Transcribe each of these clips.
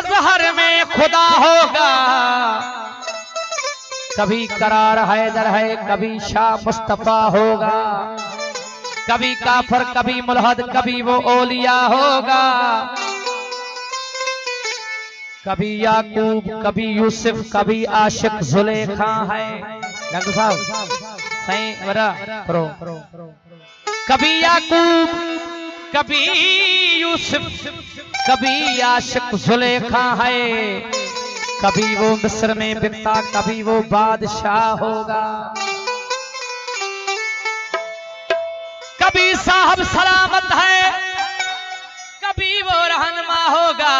मजहर में खुदा होगा। कभी करार हैदर है, कभी शाह मुस्तफा होगा। कभी काफर, कभी मुल्हद, कभी वो औलिया होगा। कभी याकूब, कभी यूसुफ, कभी आशिक जुलेखा है। डॉक्टर साहब सही बरा करो। कभी याकूब, कभी यूसुफ, कभी आशिक जुलेखा है। कभी वो मिस्र में बिकता, कभी वो बादशाह होगा। कभी साहब सलामत है, कभी वो रहनुमा होगा।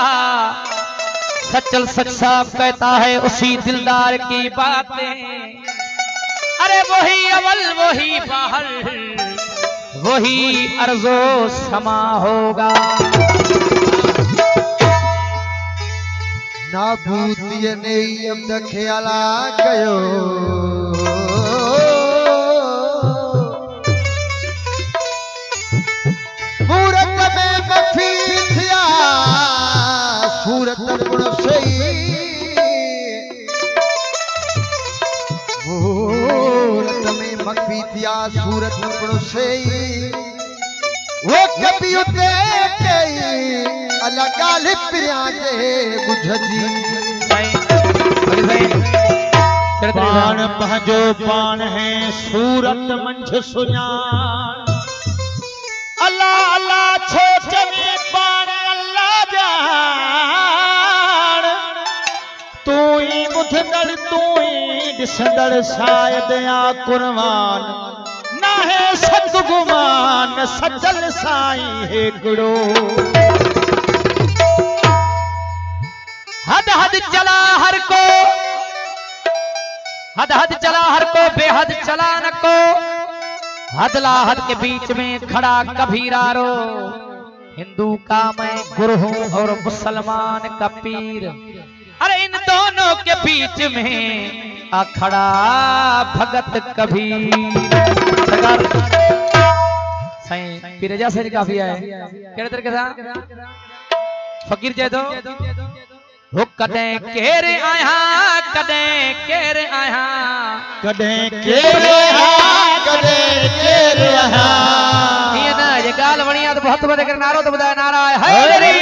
सचल सच साहब कहता है उसी दिलदार की बातें। अरे वही अवल, वही बाहर, वही अर्जो समा होगा। नाबूदिय ने अब ख्याला गयो। सूरत में मखी थिया, सूरत गुण सही। सूरत में मखी थिया, सूरत गुण सही। वो कभी उते कई अलग गालिब प्रियाजे बुझजी। पान पंहिंजो पान है सूरत मंझ सुञाण। अल्लाह अल्लाह छो चवे पान अल्लाह जान। तू ही ॿुधंदड़, तू ही ॾिसंदड़, शायदि या कुर्बान ना है सतगुमान। सचल साईं हिकिड़ो हद हद चला हर को, हद हद चला हर को, बेहद चला न को। हदला हद के बीच में खड़ा कबीरारो। हिंदू का मैं गुरु हूं और मुसलमान का पीर। अरे इन दोनों के बीच में खड़ा भगत कबीर। सरकार सही पीर जैसे काफी है। केड़े तरीके से फकीर जय दो हो। कदें केर आया, कदें केर आया, कदें केर आया, कदें केर आया। ये ना ये गाल बढ़िया तो बहुत बड़े कर नारो तो बताया नारा है रे।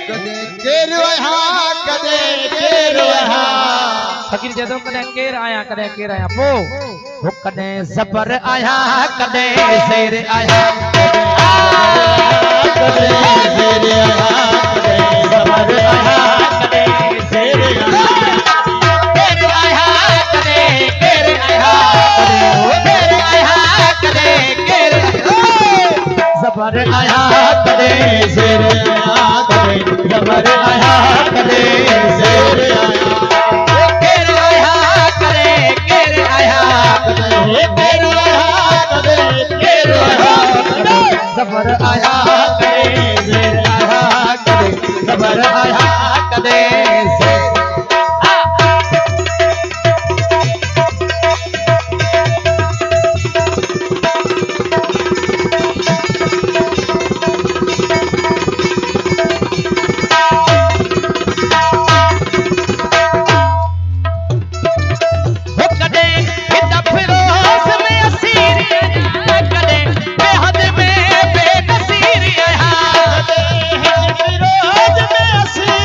कदें केर आया, कदें केर आया। फकीर जय दो कदें केर आया, कदें केर आया। पो हो कदें जबर आया, कदें शेर आया, कदें शेर आया, कदें जबर आया। जबर आया कदे शेर आया, कदे जबर आया कदे शेर आया। केर आया कदे केर आया, कदे केर आया, कदे केर आया। जबर आया कदे शेर आया, कदे जबर आया कदे शेर। रोज में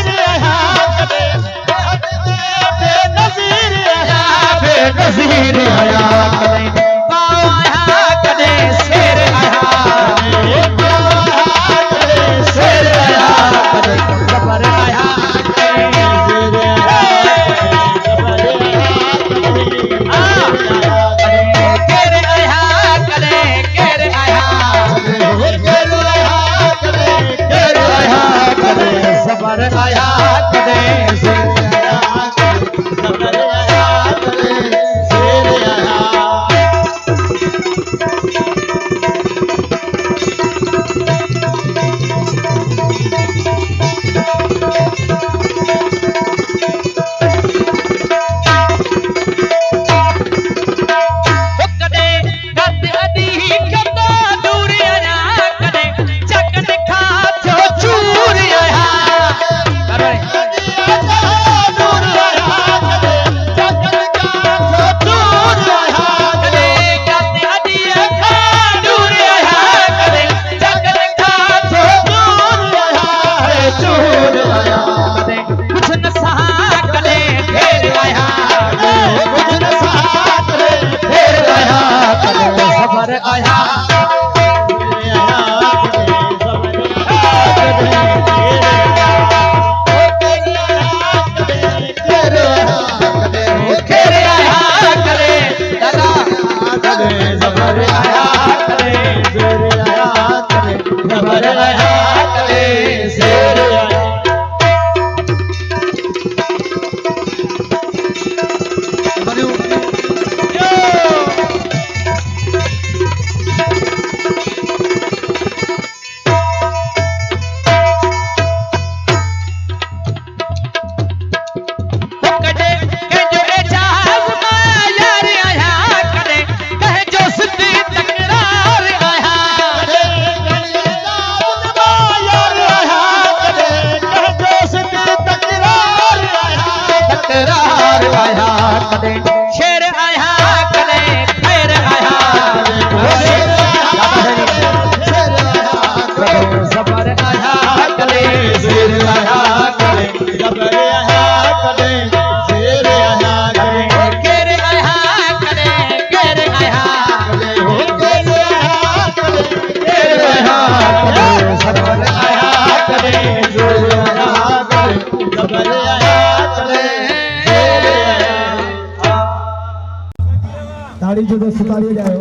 ताली बजाओ